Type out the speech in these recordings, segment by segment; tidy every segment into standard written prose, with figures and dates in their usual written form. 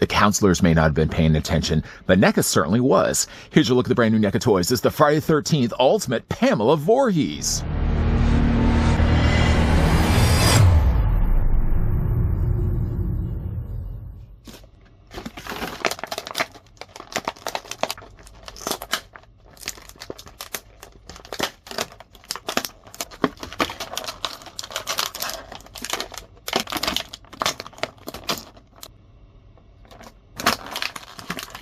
The counselors may not have been paying attention, but NECA certainly was. Here's your look at the brand new NECA toys. This is the Friday the 13th Ultimate Pamela Voorhees.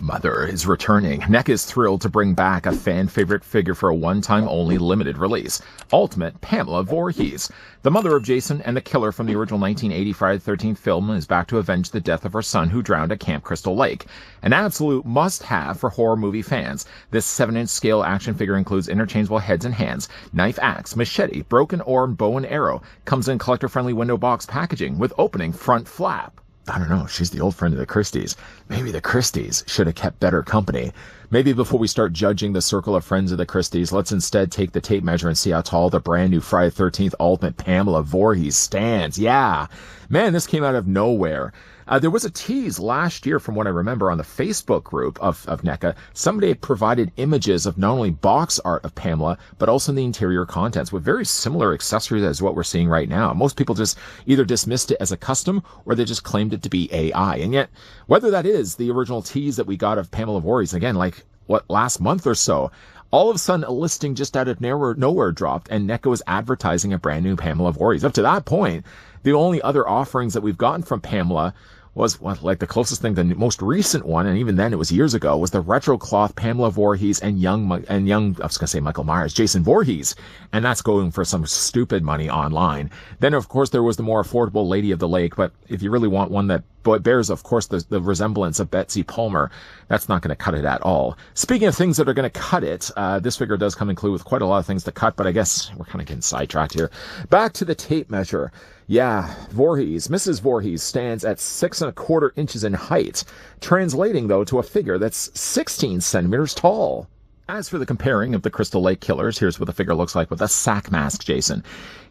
Mother is returning. NECA is thrilled to bring back a fan favorite figure for a one-time only limited release. Ultimate Pamela Voorhees. The mother of Jason and the killer from the original 1980 Friday the 13th film is back to avenge the death of her son who drowned at Camp Crystal Lake. An absolute must-have for horror movie fans. This 7-inch scale action figure includes interchangeable heads and hands, knife, axe, machete, broken orb, bow and arrow. Comes in collector-friendly window box packaging with opening front flap. I don't know, she's the old friend of the Christies. Maybe the Christies should have kept better company. Maybe before we start judging the circle of friends of the Christies, let's instead take the tape measure and see how tall the brand new Friday the 13th Ultimate Pamela Voorhees stands. Yeah, man, this came out of nowhere. There was a tease last year, from what I remember, on the Facebook group of NECA. Somebody provided images of not only box art of Pamela, but also the interior contents with very similar accessories as what we're seeing right now. Most people just either dismissed it as a custom or they just claimed it to be AI. And yet, whether that is the original tease that we got of Pamela Voorhees, again, like, last month or so, all of a sudden a listing just out of nowhere dropped and NECA was advertising a brand new Pamela Voorhees. Up to that point, the only other offerings that we've gotten from Pamela was like the closest thing, the most recent one, and even then it was years ago, was the retro cloth Pamela Voorhees and young, I was going to say Michael Myers, Jason Voorhees, and that's going for some stupid money online. Then, of course, there was the more affordable Lady of the Lake, but if you really want one that bears, of course, the resemblance of Betsy Palmer, that's not going to cut it at all. Speaking of things that are going to cut it, this figure does come included with quite a lot of things to cut, but I guess we're kind of getting sidetracked here. Back to the tape measure. Yeah, Voorhees, Mrs. Voorhees stands at 6¼ inches in height, translating, though, to a figure that's 16 centimeters tall. As for the comparing of the Crystal Lake killers, here's what the figure looks like with a sack mask Jason.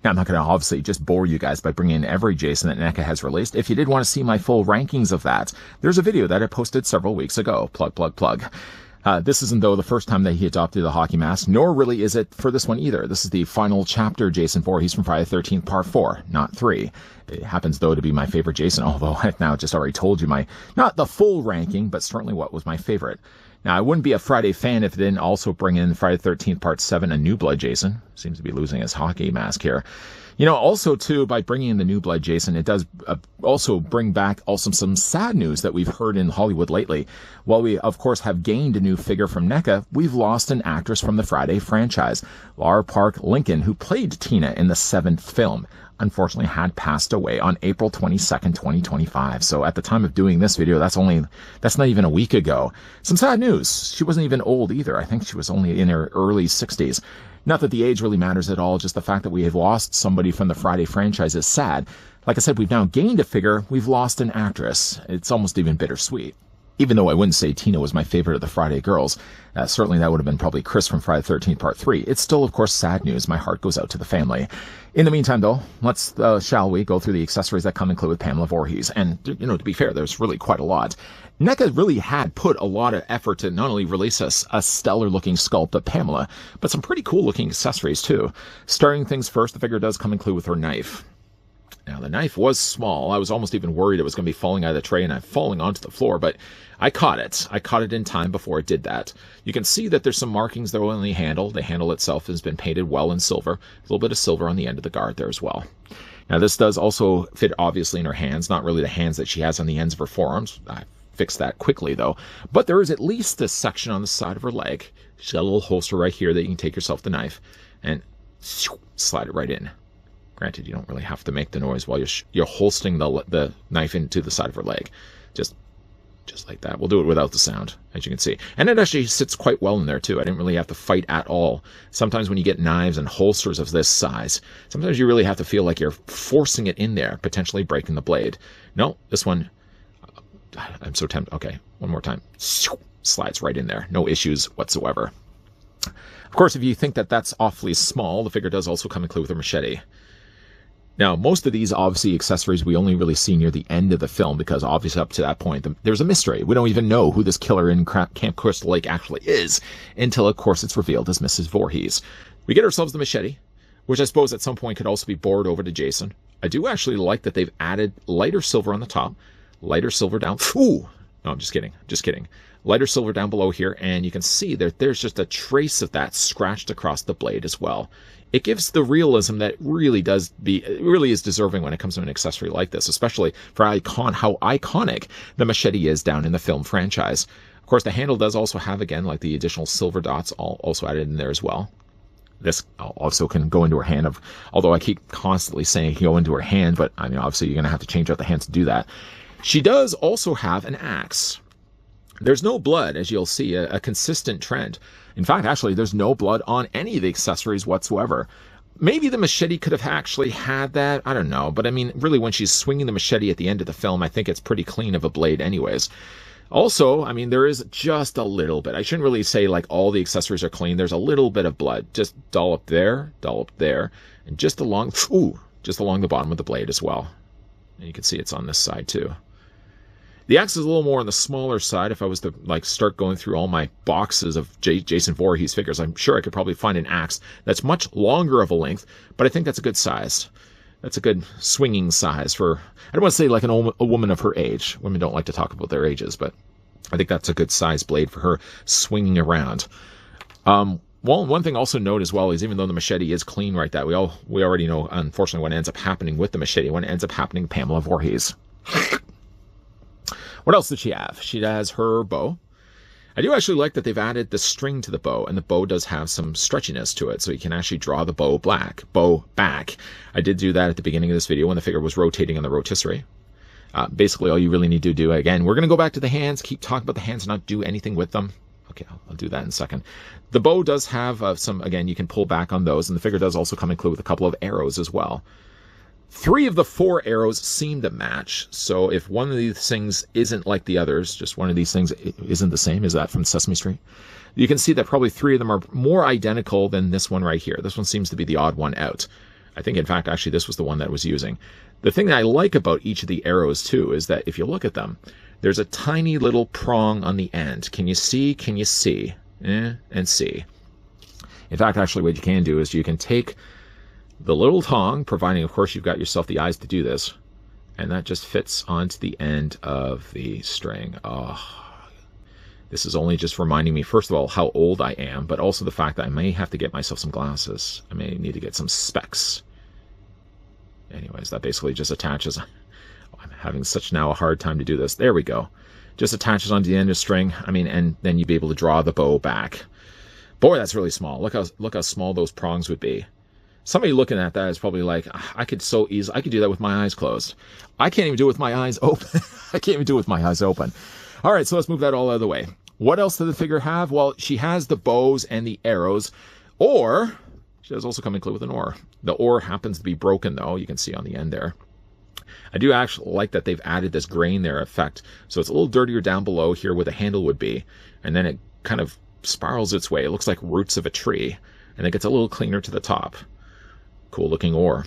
Now, I'm not going to obviously just bore you guys by bringing in every Jason that NECA has released. If you did want to see my full rankings of that, there's a video that I posted several weeks ago. Plug, plug, plug. This isn't, though, the first time that he adopted the hockey mask, nor really is it for this one either. This is the final chapter Jason Voorhees from Friday the 13th Part 4, not 3. It happens, though, to be my favorite Jason, although I've now just already told you not the full ranking, but certainly what was my favorite. Now, I wouldn't be a Friday fan if it didn't also bring in Friday the 13th Part 7, a New Blood Jason. Seems to be losing his hockey mask here. You know, also, too, by bringing in the New Blood Jason, it does also bring back also some sad news that we've heard in Hollywood lately. While we, of course, have gained a new figure from NECA, we've lost an actress from the Friday franchise. Lara Park Lincoln, who played Tina in the 7th film, unfortunately had passed away on April 22nd, 2025. So at the time of doing this video, that's not even a week ago. Some sad news. She wasn't even old either. I think she was only in her early 60s. Not that the age really matters at all, just the fact that we have lost somebody from the Friday franchise is sad. Like I said, we've now gained a figure, we've lost an actress. It's almost even bittersweet. Even though I wouldn't say Tina was my favorite of the Friday girls, certainly that would have been probably Chris from Friday the 13th Part 3. It's still, of course, sad news. My heart goes out to the family. In the meantime, though, let's, shall we, go through the accessories that come included with Pamela Voorhees. And, you know, to be fair, there's really quite a lot. NECA really had put a lot of effort to not only release us a stellar-looking sculpt of Pamela, but some pretty cool-looking accessories, too. Starting things first, the figure does come included with her knife. Now, the knife was small. I was almost even worried it was going to be falling out of the tray and falling onto the floor, but I caught it. I caught it in time before it did that. You can see that there's some markings, though, on the handle. The handle itself has been painted well in silver. A little bit of silver on the end of the guard there as well. Now, this does also fit, obviously, in her hands. Not really the hands that she has on the ends of her forearms. I fixed that quickly, though. But there is at least this section on the side of her leg. She's got a little holster right here that you can take yourself the knife and slide it right in. Granted, you don't really have to make the noise while you're holstering the knife into the side of her leg. Just like that. We'll do it without the sound, as you can see. And it actually sits quite well in there, too. I didn't really have to fight at all. Sometimes when you get knives and holsters of this size, sometimes you really have to feel like you're forcing it in there, potentially breaking the blade. No, this one, I'm so tempted. Okay, one more time. Slides right in there. No issues whatsoever. Of course, if you think that that's awfully small, the figure does also come included with a machete. Now, most of these, obviously, accessories we only really see near the end of the film because, obviously, up to that point, there's a mystery. We don't even know who this killer in Camp Crystal Lake actually is until, of course, it's revealed as Mrs. Voorhees. We get ourselves the machete, which I suppose at some point could also be bored over to Jason. I do actually like that they've added lighter silver on the top, lighter silver down. Ooh! No, I'm just kidding. Just kidding. Lighter silver down below here, and you can see that there's just a trace of that scratched across the blade as well. It gives the realism that really is deserving when it comes to an accessory like this, especially for how iconic the machete is down in the film franchise. Of course, the handle does also have, again, like the additional silver dots also added in there as well. This also can go into her hand, although I keep constantly saying it can go into her hand, but I mean, obviously you're going to have to change out the hands to do that. She does also have an axe. There's no blood, as you'll see, a consistent trend. In fact, actually, there's no blood on any of the accessories whatsoever. Maybe the machete could have actually had that. I don't know. But I mean, really, when she's swinging the machete at the end of the film, I think it's pretty clean of a blade anyways. Also, I mean, there is just a little bit. I shouldn't really say like all the accessories are clean. There's a little bit of blood. Just dollop there, and just along the bottom of the blade as well. And you can see it's on this side too. The axe is a little more on the smaller side. If I was to like start going through all my boxes of Jason Voorhees figures, I'm sure I could probably find an axe that's much longer of a length, but I think that's a good size. That's a good swinging size for, I don't want to say like a woman of her age. Women don't like to talk about their ages, but I think that's a good size blade for her swinging around. Well, one thing also note as well is even though the machete is clean right that, we already know, unfortunately, what ends up happening with the machete, when it ends up happening to Pamela Voorhees. What else does she have? She has her bow. I do actually like that they've added the string to the bow, and the bow does have some stretchiness to it, so you can actually draw the bow back. I did do that at the beginning of this video when the figure was rotating on the rotisserie. Basically, all you really need to do, again, we're going to go back to the hands, keep talking about the hands, and not do anything with them. Okay, I'll do that in a second. The bow does have some, again, you can pull back on those, and the figure does also come included with a couple of arrows as well. 3 of the 4 arrows seem to match, so if one of these things isn't like the others, just one of these things isn't the same, is that from Sesame Street? You can see that probably 3 of them are more identical than this one right here. This one seems to be the odd one out. I think, in fact, actually, this was the one that I was using. The thing that I like about each of the arrows, too, is that if you look at them, there's a tiny little prong on the end. Can you see? Can you see? And see. In fact, actually, what you can do is you can take the little tong, providing, of course, you've got yourself the eyes to do this, and that just fits onto the end of the string. Oh, this is only just reminding me, first of all, how old I am, but also the fact that I may have to get myself some glasses. I may need to get some specs. Anyways, that basically just attaches. I'm having such now a hard time to do this. There we go. Just attaches onto the end of the string. I mean, and then you'd be able to draw the bow back. Boy, that's really small. Look how small those prongs would be. Somebody looking at that is probably like, I could do that with my eyes closed. I can't even do it with my eyes open. I can't even do it with my eyes open. All right, so let's move that all out of the way. What else does the figure have? Well, she has the bows and the arrows, or she does also come included with an oar. The oar happens to be broken, though. You can see on the end there. I do actually like that they've added this grain there effect, so it's a little dirtier down below here where the handle would be, and then it kind of spirals its way. It looks like roots of a tree, and it gets a little cleaner to the top. Cool looking oar.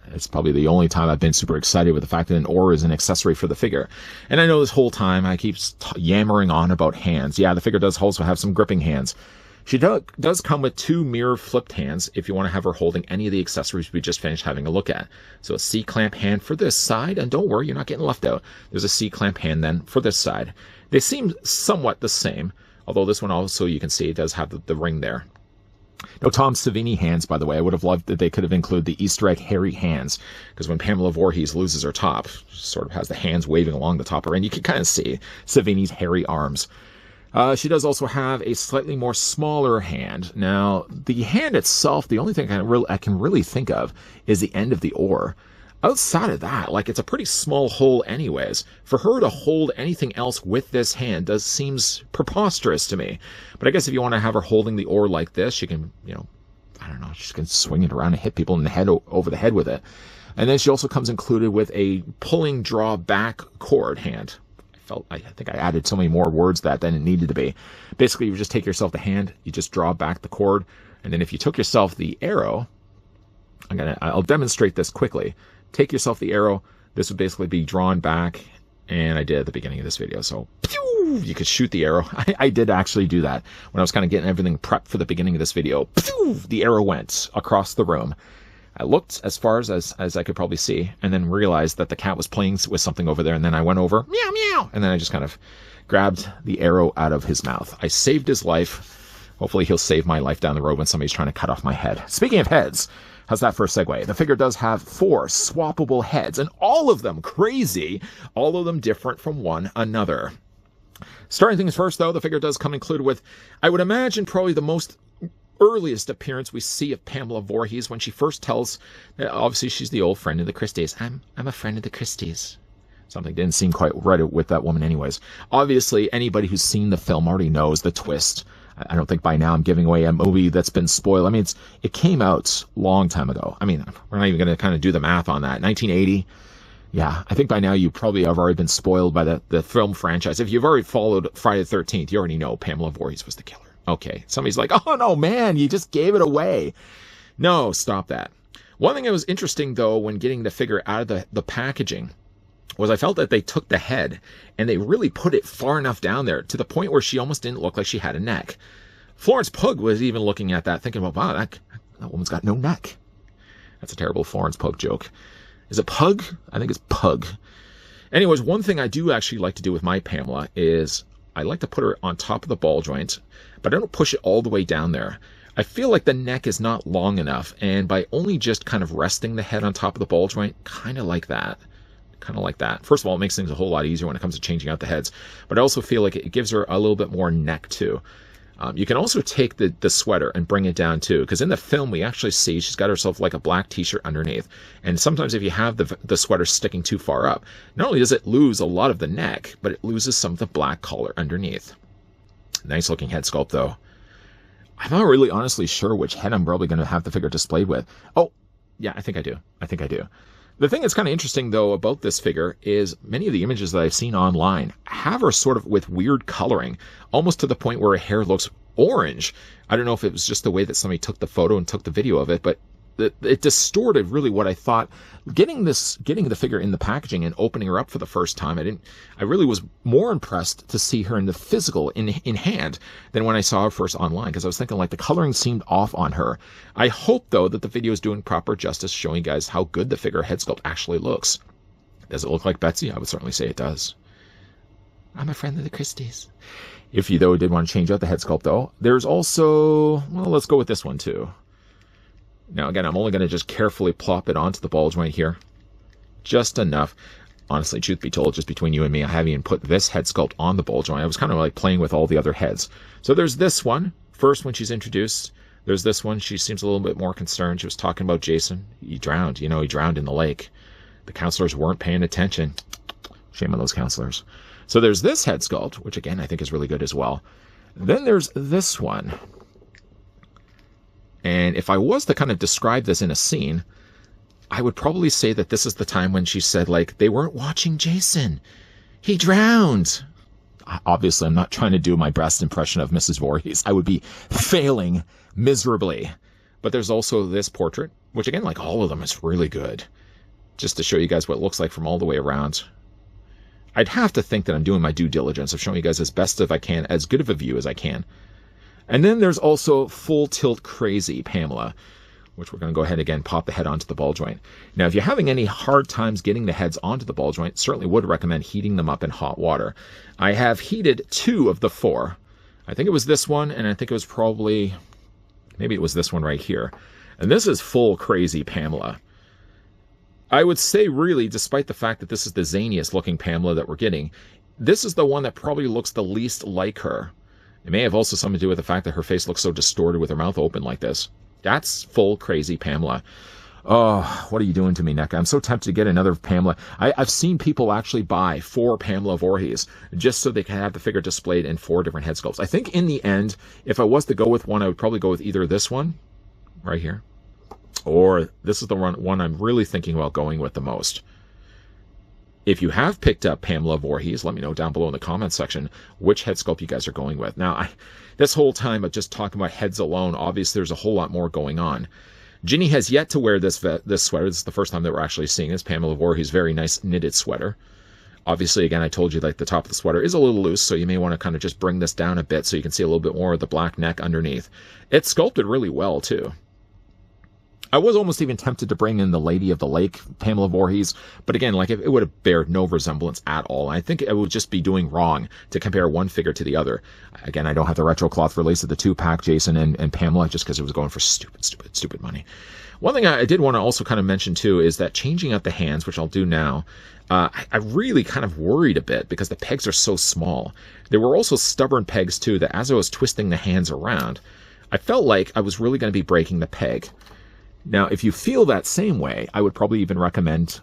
It's probably the only time I've been super excited with the fact that an oar is an accessory for the figure. And I know this whole time I keep yammering on about hands. Yeah, the figure does also have some gripping hands. She does come with 2 mirror flipped hands if you want to have her holding any of the accessories we just finished having a look at. So a C-clamp hand for this side, and don't worry, you're not getting left out. There's a C-clamp hand then for this side. They seem somewhat the same, although this one also, you can see, it does have the ring there. No Tom Savini hands, by the way. I would have loved that they could have included the Easter egg hairy hands, because when Pamela Voorhees loses her top, she sort of has the hands waving along the top of her, and you can kind of see Savini's hairy arms. She does also have a slightly more smaller hand. Now, the hand itself, the only thing I can really think of is the end of the oar. Outside of that, like, it's a pretty small hole anyways. For her to hold anything else with this hand seems preposterous to me. But I guess if you want to have her holding the oar like this, she can, I don't know, she can swing it around and hit people in the head, over the head with it. And then she also comes included with a pulling draw back cord hand. I think I added so many more words than it needed to be. Basically, you just take yourself the hand, you just draw back the cord, and then if you took yourself the arrow, I'll demonstrate this quickly. Take yourself the arrow. This would basically be drawn back, and I did at the beginning of this video. So pew, you could shoot the arrow. I did actually do that when I was kind of getting everything prepped for the beginning of this video. Pew, the arrow went across the room. I looked as far as I could probably see, and then realized that the cat was playing with something over there, and then I went over, meow, meow, and then I just kind of grabbed the arrow out of his mouth. I saved his life. Hopefully he'll save my life down the road when somebody's trying to cut off my head. Speaking of heads, how's that for a segue? The figure does have 4 swappable heads, and all of them crazy, all of them different from one another. Starting things first, though, the figure does come included with, I would imagine, probably the most earliest appearance we see of Pamela Voorhees when she first tells, obviously she's the old friend of the Christies. I'm a friend of the Christies. Something didn't seem quite right with that woman anyways. Obviously, anybody who's seen the film already knows the twist. I don't think by now I'm giving away a movie that's been spoiled. I mean, it came out a long time ago. I mean, we're not even going to kind of do the math on that. 1980. Yeah, I think by now you probably have already been spoiled by the film franchise. If you've already followed Friday the 13th, you already know Pamela Voorhees was the killer. Okay, somebody's like, oh no, man, you just gave it away. No, stop that. One thing that was interesting, though, when getting the figure out of the packaging was I felt that they took the head and they really put it far enough down there to the point where she almost didn't look like she had a neck. Florence Pugh was even looking at that thinking, well, wow, that woman's got no neck. That's a terrible Florence Pugh joke. Is it Pug? I think it's Pug. Anyways, one thing I do actually like to do with my Pamela is I like to put her on top of the ball joint, but I don't push it all the way down there. I feel like the neck is not long enough, and by only just kind of resting the head on top of the ball joint, kind of like that. First of all, it makes things a whole lot easier when it comes to changing out the heads, but I also feel like it gives her a little bit more neck too. You can also take the sweater and bring it down too, because in the film we actually see she's got herself like a black t-shirt underneath, and sometimes if you have the sweater sticking too far up, not only does it lose a lot of the neck, but it loses some of the black collar underneath. Nice looking head sculpt though. I'm not really honestly sure which head I'm probably going to have the figure displayed with. Oh, yeah, I think I do. The thing that's kind of interesting, though, about this figure is many of the images that I've seen online have her sort of with weird coloring, almost to the point where her hair looks orange. I don't know if it was just the way that somebody took the photo and took the video of it, but it distorted really what I thought. Getting the figure in the packaging and opening her up for the first time, I really was more impressed to see her in the physical in hand than when I saw her first online, because I was thinking like the coloring seemed off on her. I hope though that the video is doing proper justice showing you guys how good the figure head sculpt actually looks. Does it look like Betsy? I would certainly say it does. I'm a friend of the Christies. If you though did want to change out the head sculpt though, there's also, well, let's go with this one too. Now, again, I'm only going to just carefully plop it onto the ball joint here. Just enough. Honestly, truth be told, just between you and me, I haven't even put this head sculpt on the ball joint. I was kind of like playing with all the other heads. So there's this one, first when she's introduced. There's this one. She seems a little bit more concerned. She was talking about Jason. He drowned. He drowned in the lake. The counselors weren't paying attention. Shame on those counselors. So there's this head sculpt, which again, I think is really good as well. Then there's this one. And if I was to kind of describe this in a scene, I would probably say that this is the time when she said, like, they weren't watching Jason. He drowned. Obviously, I'm not trying to do my best impression of Mrs. Voorhees. I would be failing miserably. But there's also this portrait, which again, like all of them, is really good. Just to show you guys what it looks like from all the way around. I'd have to think that I'm doing my due diligence of showing you guys as best as I can, as good of a view as I can. And then there's also Full Tilt Crazy Pamela, which we're going to go ahead and again pop the head onto the ball joint. Now, if you're having any hard times getting the heads onto the ball joint, certainly would recommend heating them up in hot water. I have heated 2 of the 4. I think it was this one, and I think it was probably, maybe it was this one right here. And this is Full Crazy Pamela. I would say really, despite the fact that this is the zaniest looking Pamela that we're getting, this is the one that probably looks the least like her. It may have also something to do with the fact that her face looks so distorted with her mouth open like this. That's Full Crazy Pamela. Oh, what are you doing to me, NECA? I'm so tempted to get another Pamela. I've seen people actually buy 4 Pamela Voorhees just so they can have the figure displayed in 4 different head sculpts. I think in the end, if I was to go with one, I would probably go with either this one right here, or this is the one I'm really thinking about going with the most. If you have picked up Pamela Voorhees, let me know down below in the comments section which head sculpt you guys are going with. Now, this whole time of just talking about heads alone, obviously there's a whole lot more going on. Ginny has yet to wear this sweater. This is the first time that we're actually seeing this. Pamela Voorhees' very nice knitted sweater. Obviously, again, I told you like the top of the sweater is a little loose, so you may want to kind of just bring this down a bit so you can see a little bit more of the black neck underneath. It's sculpted really well, too. I was almost even tempted to bring in the Lady of the Lake, Pamela Voorhees, but again, like it would have bared no resemblance at all. I think it would just be doing wrong to compare one figure to the other. Again, I don't have the retro cloth release of the 2-pack Jason and Pamela just because it was going for stupid money. One thing I did want to also kind of mention too is that changing out the hands, which I'll do now, I really kind of worried a bit because the pegs are so small. There were also stubborn pegs too that as I was twisting the hands around, I felt like I was really going to be breaking the peg. Now, if you feel that same way, I would probably even recommend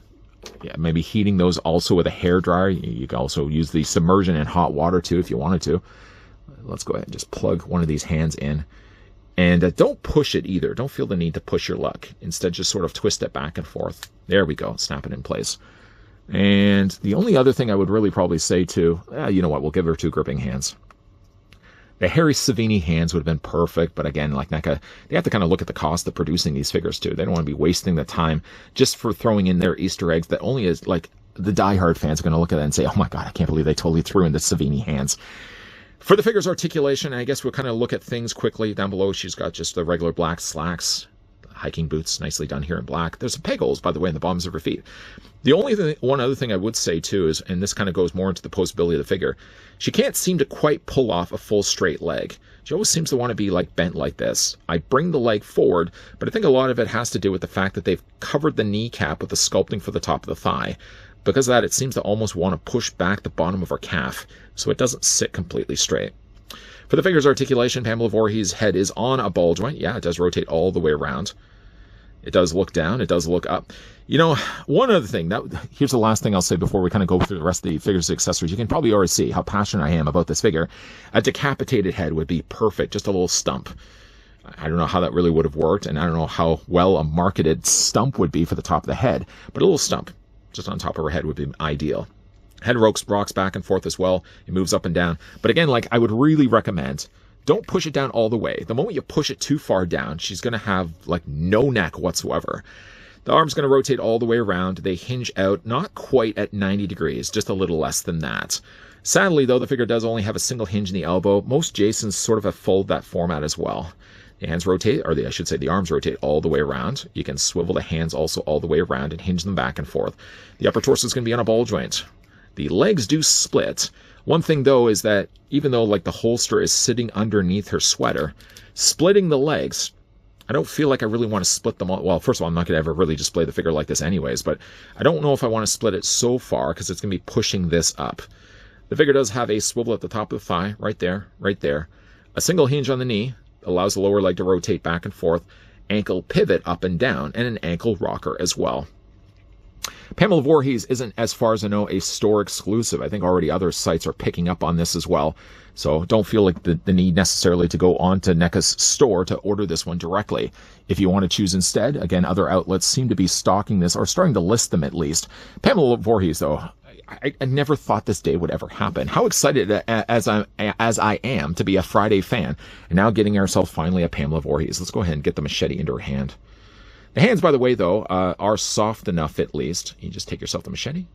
maybe heating those also with a hairdryer. You can also use the submersion in hot water too if you wanted to. Let's go ahead and just plug one of these hands in. And don't push it either. Don't feel the need to push your luck. Instead, just sort of twist it back and forth. There we go. Snap it in place. And the only other thing I would really probably say too, you know what, we'll give her 2 gripping hands. The Harry Savini hands would have been perfect, but again, like NECA, they have to kind of look at the cost of producing these figures too. They don't want to be wasting the time just for throwing in their Easter eggs that only is like the diehard fans are going to look at that and say, oh my God, I can't believe they totally threw in the Savini hands. For the figure's articulation, I guess we'll kind of look at things quickly. Down below, she's got just the regular black slacks, hiking boots, nicely done here in black. There's some peg holes, by the way, in the bottoms of her feet. The only thing, one other thing I would say too is, and this kind of goes more into the posability of the figure, she can't seem to quite pull off a full straight leg. She always seems to want to be like bent like this. I bring the leg forward, but I think a lot of it has to do with the fact that they've covered the kneecap with the sculpting for the top of the thigh. Because of that, it seems to almost want to push back the bottom of her calf, so it doesn't sit completely straight. For the figure's articulation, Pamela Voorhees' head is on a ball joint. Yeah, it does rotate all the way around. It does look down. It does look up. You know, one other thing, here's the last thing I'll say before we kind of go through the rest of the figure's accessories. You can probably already see how passionate I am about this figure. A decapitated head would be perfect, just a little stump. I don't know how that really would have worked, and I don't know how well a marketed stump would be for the top of the head, but a little stump just on top of her head would be ideal. Head rocks back and forth as well. It moves up and down. But again, like I would really recommend, don't push it down all the way. The moment you push it too far down, she's going to have like no neck whatsoever. The arm's going to rotate all the way around. They hinge out, not quite at 90 degrees, just a little less than that. Sadly, though, the figure does only have a single hinge in the elbow. Most Jasons sort of have followed that format as well. The hands rotate, or I should say the arms rotate all the way around. You can swivel the hands also all the way around and hinge them back and forth. The upper torso is going to be on a ball joint. The legs do split. One thing, though, is that even though like the holster is sitting underneath her sweater, splitting the legs, I don't feel like I really want to split them all. Well, first of all, I'm not going to ever really display the figure like this anyways, but I don't know if I want to split it so far because it's going to be pushing this up. The figure does have a swivel at the top of the thigh, right there, right there. A single hinge on the knee allows the lower leg to rotate back and forth, ankle pivot up and down, and an ankle rocker as well. Pamela Voorhees isn't, as far as I know, a store exclusive. I think already other sites are picking up on this as well. So don't feel like the need necessarily to go on to NECA's store to order this one directly. If you want to choose instead, again, other outlets seem to be stocking this or starting to list them at least. Pamela Voorhees, though, I never thought this day would ever happen. How excited as I am to be a Friday fan, and now getting ourselves finally a Pamela Voorhees. Let's go ahead and get the machete into her hand. The hands, by the way, though, are soft enough at least. You just take yourself the machete,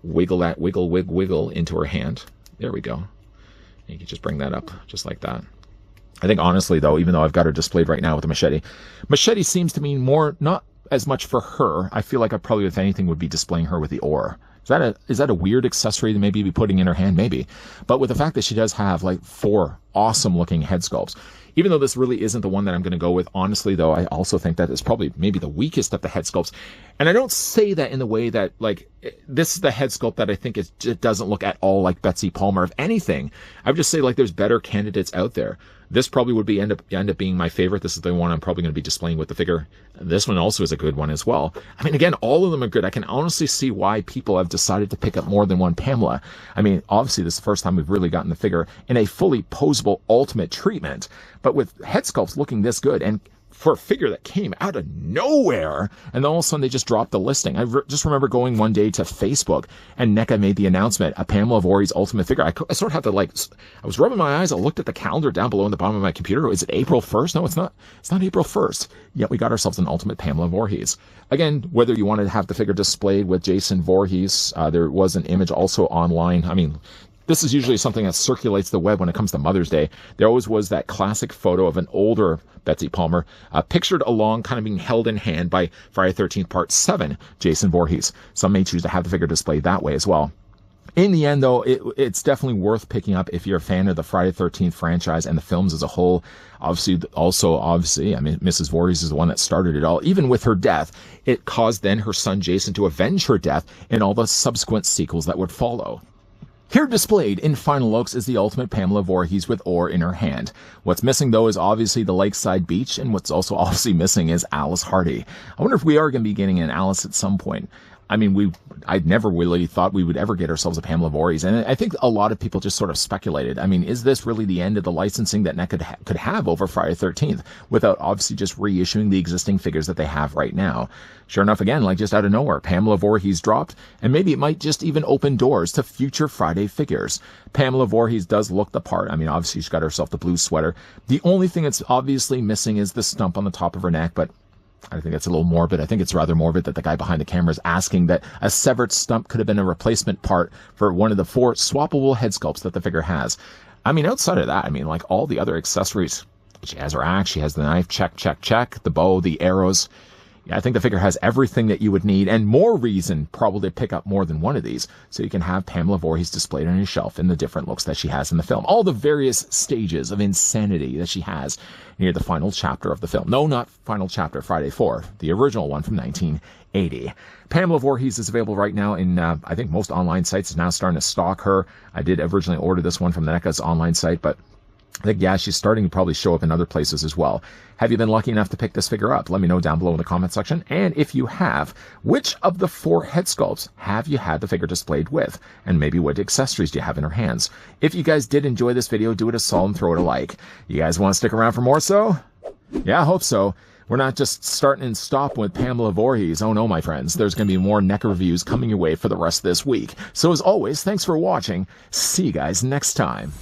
wiggle that, wiggle into her hand. There we go. You can just bring that up just like that. I think honestly, though, even though I've got her displayed right now with the machete seems to mean more, not as much for her. I feel like I probably, if anything, would be displaying her with the oar. Is that a weird accessory to maybe be putting in her hand? Maybe. But with the fact that she does have like 4 awesome looking head sculpts, even though this really isn't the one that I'm going to go with, honestly, though, I also think that it's probably maybe the weakest of the head sculpts. And I don't say that in the way that, like, this is the head sculpt that I think it doesn't look at all like Betsy Palmer. If anything, I would just say, like, there's better candidates out there. This probably would be end up being my favorite. This is the one I'm probably going to be displaying with the figure. This one also is a good one as well. I mean, again, all of them are good. I can honestly see why people have decided to pick up more than one Pamela. I mean, obviously, this is the first time we've really gotten the figure in a fully posable ultimate treatment. But with head sculpts looking this good, and for a figure that came out of nowhere. And then all of a sudden they just dropped the listing. I just remember going one day to Facebook and NECA made the announcement, a Pamela Voorhees ultimate figure. I sort of had to I was rubbing my eyes. I looked at the calendar down below in the bottom of my computer. Is it April 1st? No, it's not. It's not April 1st. Yet we got ourselves an ultimate Pamela Voorhees. Again, whether you wanted to have the figure displayed with Jason Voorhees, there was an image also online. I mean, this is usually something that circulates the web when it comes to Mother's Day. There always was that classic photo of an older Betsy Palmer, pictured along, kind of being held in hand by Friday the 13th Part 7, Jason Voorhees. Some may choose to have the figure displayed that way as well. In the end, though, it's definitely worth picking up if you're a fan of the Friday the 13th franchise and the films as a whole. Obviously, I mean, Mrs. Voorhees is the one that started it all. Even with her death, it caused then her son Jason to avenge her death in all the subsequent sequels that would follow. Here displayed in final looks is the ultimate Pamela Voorhees with oar in her hand. What's missing, though, is obviously the lakeside beach, and what's also obviously missing is Alice Hardy. I wonder if we are going to be getting an Alice at some point. I mean, I'd never really thought we would ever get ourselves a Pamela Voorhees, and I think a lot of people just sort of speculated. I mean, is this really the end of the licensing that NECA could have over Friday the 13th without obviously just reissuing the existing figures that they have right now? Sure enough, again, like just out of nowhere, Pamela Voorhees dropped, and maybe it might just even open doors to future Friday figures. Pamela Voorhees does look the part. I mean, obviously she's got herself the blue sweater. The only thing that's obviously missing is the stump on the top of her neck, but I think that's a little morbid. I think it's rather morbid that the guy behind the camera is asking that a severed stump could have been a replacement part for one of the 4 swappable head sculpts that the figure has. I mean, outside of that, I mean, like all the other accessories, she has her axe, she has the knife, check, the bow, the arrows. Yeah, I think the figure has everything that you would need and more reason probably to pick up more than one of these so you can have Pamela Voorhees displayed on your shelf in the different looks that she has in the film. All the various stages of insanity that she has near the final chapter of the film. No, not final chapter, Friday 4, the original one from 1980. Pamela Voorhees is available right now in, I think most online sites is now starting to stock her. I did originally order this one from the NECA's online site, but I think, yeah, she's starting to probably show up in other places as well. Have you been lucky enough to pick this figure up? Let me know down below in the comment section. And if you have, which of the 4 head sculpts have you had the figure displayed with? And maybe what accessories do you have in her hands? If you guys did enjoy this video, do it a solid and throw it a like. You guys want to stick around for more so? Yeah, I hope so. We're not just starting and stopping with Pamela Voorhees. Oh no, my friends. There's going to be more NECA reviews coming your way for the rest of this week. So as always, thanks for watching. See you guys next time.